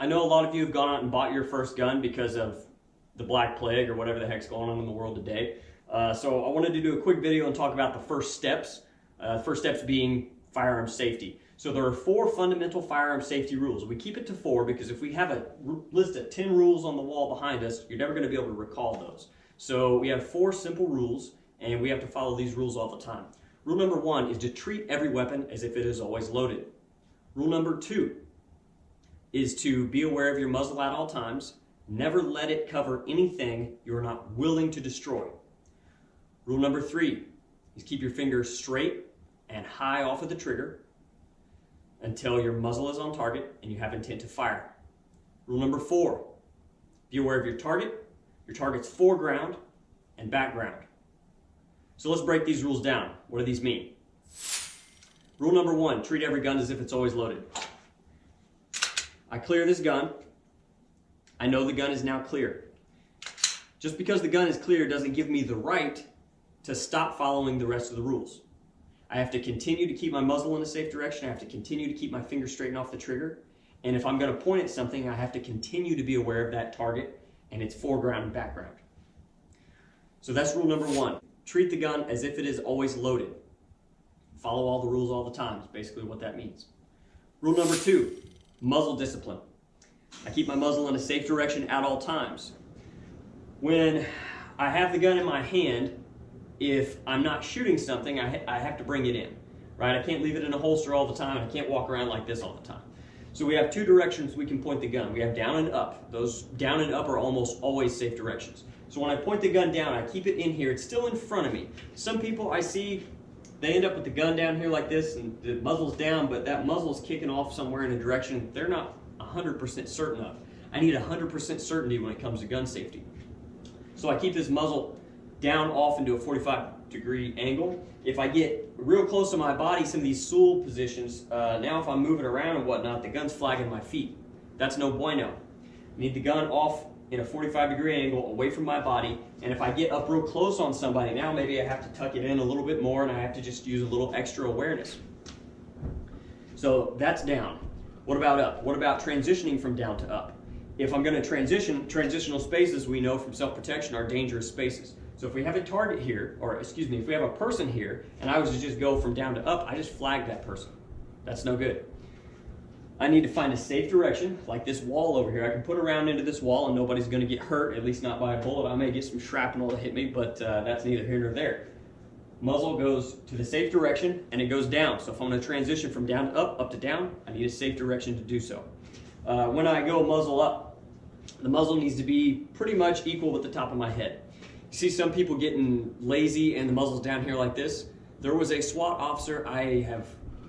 I know a lot of you have gone out and bought your first gun because of the Black Plague or whatever the heck's going on in the world today. So I wanted to do a quick video and talk about the first steps. First steps being firearm safety. So there are 4 fundamental firearm safety rules. We keep it to 4 because if we have a list of 10 rules on the wall behind us, you're never going to be able to recall those. So we have 4 simple rules, and we have to follow these rules all the time. Rule number 1 is to treat every weapon as if it is always loaded. Rule number 2 is to be aware of your muzzle at all times. Never let it cover anything you're not willing to destroy. Rule number 3 is keep your fingers straight and high off of the trigger until your muzzle is on target and you have intent to fire. Rule number 4, be aware of your target. Your target's foreground and background. So let's break these rules down. What do these mean? Rule number 1, treat every gun as if it's always loaded. I clear this gun. I know the gun is now clear. Just because the gun is clear doesn't give me the right to stop following the rest of the rules. I have to continue to keep my muzzle in a safe direction. I have to continue to keep my finger straight and off the trigger. And if I'm going to point at something, I have to continue to be aware of that target and its foreground and background. So that's rule number 1. Treat the gun as if it is always loaded. Follow all the rules all the time is basically what that means. Rule number 2, muzzle discipline. I keep my muzzle in a safe direction at all times. When I have the gun in my hand, if I'm not shooting something, I have to bring it in, right? I can't leave it in a holster all the time, and I can't walk around like this all the time. So we have 2 directions we can point the gun. We have down and up. Those down and up are almost always safe directions. So when I point the gun down, I keep it in here. It's still in front of me. Some people I see, they end up with the gun down here like this, and the muzzle's down, but that muzzle's kicking off somewhere in a direction they're not 100% certain of. I need 100% certainty when it comes to gun safety. So I keep this muzzle down off into a 45-degree angle. If I get real close to my body, some of these stool positions, now if I'm moving around and whatnot, the gun's flagging my feet. That's no bueno. I need the gun off in a 45-degree angle away from my body, and if I get up real close on somebody, now maybe I have to tuck it in a little bit more and I have to just use a little extra awareness. So that's down. What about up? What about transitioning from down to up? If I'm going to transition, transitional spaces we know from self-protection are dangerous spaces. So if we have a target here, or excuse me, if we have a person here, and I was to just go from down to up, I just flag that person. That's no good. I need to find a safe direction, like this wall over here. I can put a round into this wall and nobody's going to get hurt, at least not by a bullet. I may get some shrapnel to hit me, but that's neither here nor there. Muzzle goes to the safe direction and it goes down. So if I'm going to transition from down to up to down, I need a safe direction to do so. When I go muzzle up, the muzzle needs to be pretty much equal with the top of my head. You see some people getting lazy and the muzzle's down here like this. There was a SWAT officer,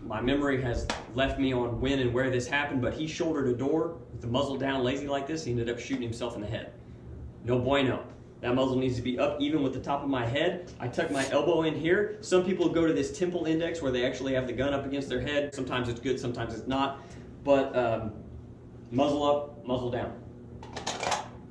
my memory has left me on when and where this happened, but he shouldered a door with the muzzle down lazy like this. He ended up shooting himself in the head. No bueno. That muzzle needs to be up even with the top of my head. I tuck my elbow in here. Some people go to this temple index where they actually have the gun up against their head. Sometimes it's good, sometimes it's not. But muzzle up, muzzle down.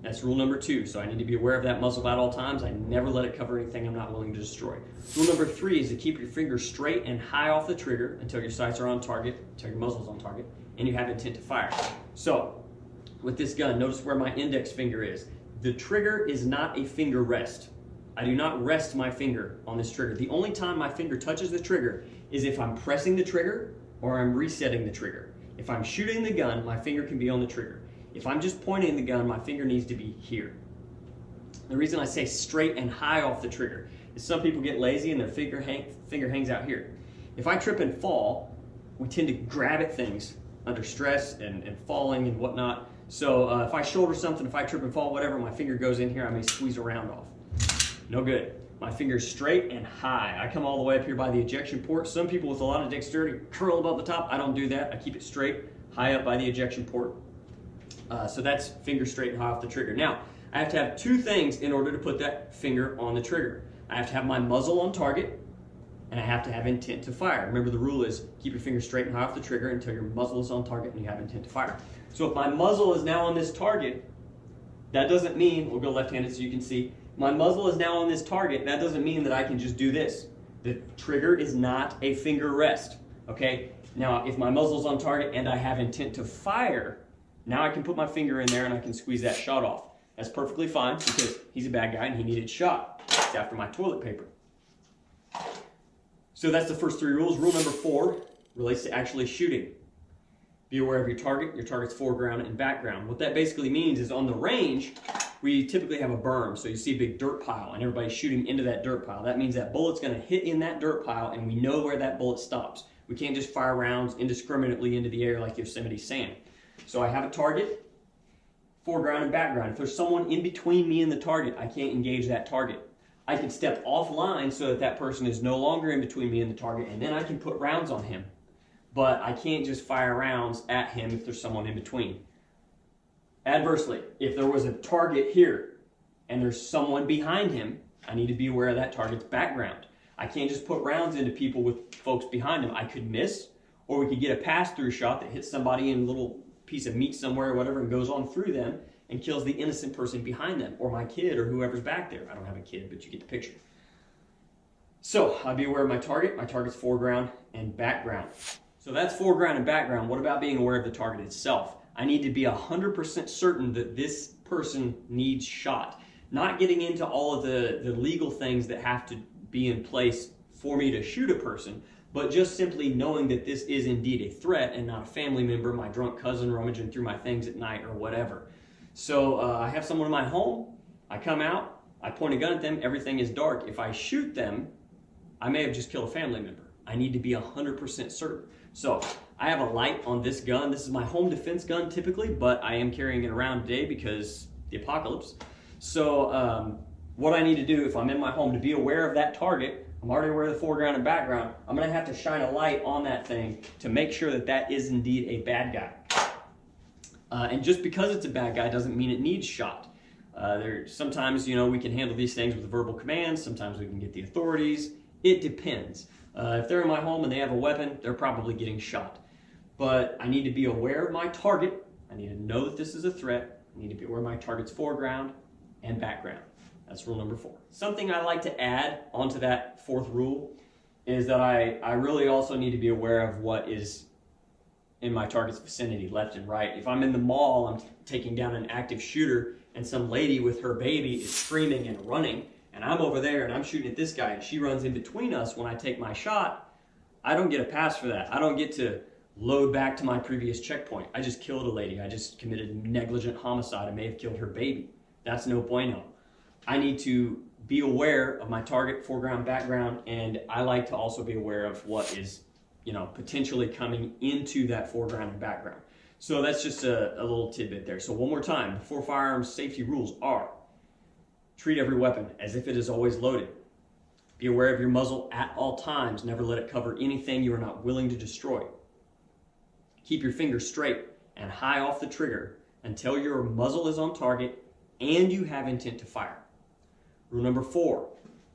That's rule number 2. So I need to be aware of that muzzle at all times. I never let it cover anything I'm not willing to destroy. Rule number 3 is to keep your fingers straight and high off the trigger until your sights are on target, until your muzzle's on target, and you have intent to fire. So with this gun, notice where my index finger is. The trigger is not a finger rest. I do not rest my finger on this trigger. The only time my finger touches the trigger is if I'm pressing the trigger or I'm resetting the trigger. If I'm shooting the gun, my finger can be on the trigger. If I'm just pointing the gun, my finger needs to be here. The reason I say straight and high off the trigger is some people get lazy and their finger hangs out here. If I trip and fall, we tend to grab at things under stress and falling and whatnot. So if I shoulder something, if I trip and fall, whatever, my finger goes in here, I may squeeze a round off. No good. My finger's straight and high. I come all the way up here by the ejection port. Some people with a lot of dexterity curl above the top. I don't do that. I keep it straight, high up by the ejection port. So that's finger straight and high off the trigger. Now, I have to have 2 things in order to put that finger on the trigger. I have to have my muzzle on target, and I have to have intent to fire. Remember, the rule is keep your finger straight and high off the trigger until your muzzle is on target and you have intent to fire. So if my muzzle is now on this target, that doesn't mean, we'll go left-handed so you can see, my muzzle is now on this target, that doesn't mean that I can just do this. The trigger is not a finger rest, okay? Now, if my muzzle's on target and I have intent to fire, Now I can put my finger in there and I can squeeze that shot off. That's perfectly fine because he's a bad guy and he needed shot. It's after my toilet paper. So that's the first 3 rules. Rule number 4 relates to actually shooting. Be aware of your target. Your target's foreground and background. What that basically means is on the range, we typically have a berm. So you see a big dirt pile and everybody's shooting into that dirt pile. That means that bullet's going to hit in that dirt pile and we know where that bullet stops. We can't just fire rounds indiscriminately into the air like Yosemite Sam. So I have a target, foreground and background. If there's someone in between me and the target, I can't engage that target. I can step offline so that that person is no longer in between me and the target, and then I can put rounds on him. But I can't just fire rounds at him if there's someone in between. Adversely, if there was a target here and there's someone behind him, I need to be aware of that target's background. I can't just put rounds into people with folks behind him. I could miss, or we could get a pass-through shot that hits somebody in a little piece of meat somewhere or whatever and goes on through them and kills the innocent person behind them, or my kid, or whoever's back there. I don't have a kid, but you get the picture. So I'll be aware of my target. My target's foreground and background. So that's foreground and background. What about being aware of the target itself? I need to be 100% certain that this person needs shot. Not getting into all of the legal things that have to be in place for me to shoot a person, but just simply knowing that this is indeed a threat and not a family member, my drunk cousin rummaging through my things at night or whatever. So I have someone in my home, I come out, I point a gun at them, everything is dark. If I shoot them, I may have just killed a family member. I need to be 100% certain. So I have a light on this gun. This is my home defense gun typically, but I am carrying it around today because the apocalypse. So what I need to do if I'm in my home to be aware of that target, I'm already aware of the foreground and background, I'm going to have to shine a light on that thing to make sure that that is indeed a bad guy. And just because it's a bad guy doesn't mean it needs shot. Sometimes, we can handle these things with verbal commands. Sometimes we can get the authorities. It depends. If they're in my home and they have a weapon, they're probably getting shot. But I need to be aware of my target. I need to know that this is a threat. I need to be aware of my target's foreground and background. That's rule number 4. Something I like to add onto that 4th rule is that I really also need to be aware of what is in my target's vicinity, left and right. If I'm in the mall, I'm taking down an active shooter and some lady with her baby is screaming and running, and I'm over there and I'm shooting at this guy and she runs in between us when I take my shot, I don't get a pass for that. I don't get to load back to my previous checkpoint. I just killed a lady. I just committed negligent homicide. I may have killed her baby. That's no bueno. I need to be aware of my target, foreground, background, and I like to also be aware of what is potentially coming into that foreground and background. So that's just a little tidbit there. So one more time, the 4 firearms safety rules are: treat every weapon as if it is always loaded. Be aware of your muzzle at all times. Never let it cover anything you are not willing to destroy. Keep your fingers straight and high off the trigger until your muzzle is on target and you have intent to fire. Rule number 4,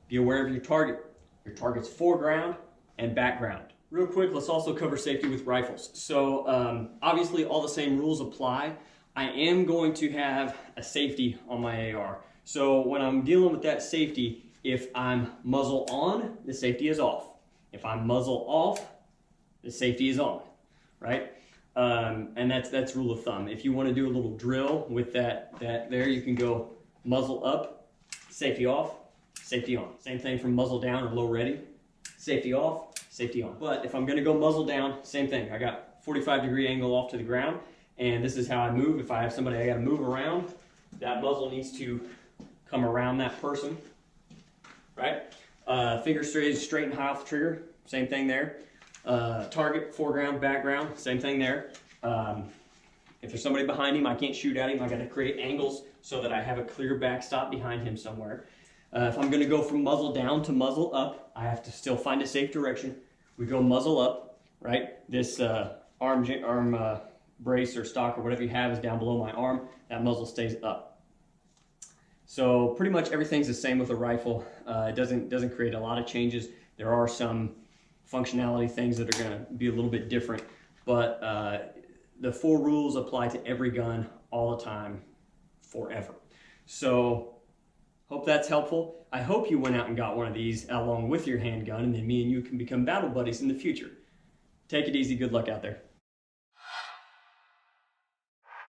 be aware of your target. Your target's foreground and background. Real quick, let's also cover safety with rifles. So obviously all the same rules apply. I am going to have a safety on my AR. So when I'm dealing with that safety, if I'm muzzle on, the safety is off. If I'm muzzle off, the safety is on, right? And that's rule of thumb. If you want to do a little drill with that there, you can go muzzle up, safety off, safety on. Same thing from muzzle down or low ready, safety off, safety on. But if I'm going to go muzzle down, same thing. I got 45-degree angle off to the ground, and this is how I move. If I have somebody I got to move around, that muzzle needs to come around that person, right? Finger straight and high off the trigger, same thing there. Target, foreground, background, same thing there. If there's somebody behind him, I can't shoot at him. I got to create angles so that I have a clear backstop behind him somewhere. If I'm going to go from muzzle down to muzzle up, I have to still find a safe direction. We go muzzle up, right? This arm brace or stock or whatever you have is down below my arm. That muzzle stays up. So pretty much everything's the same with a rifle. It doesn't create a lot of changes. There are some functionality things that are going to be a little bit different, but the 4 rules apply to every gun all the time, forever. So hope that's helpful. I hope you went out and got one of these along with your handgun, and then me and you can become battle buddies in the future. Take it easy. Good luck out there.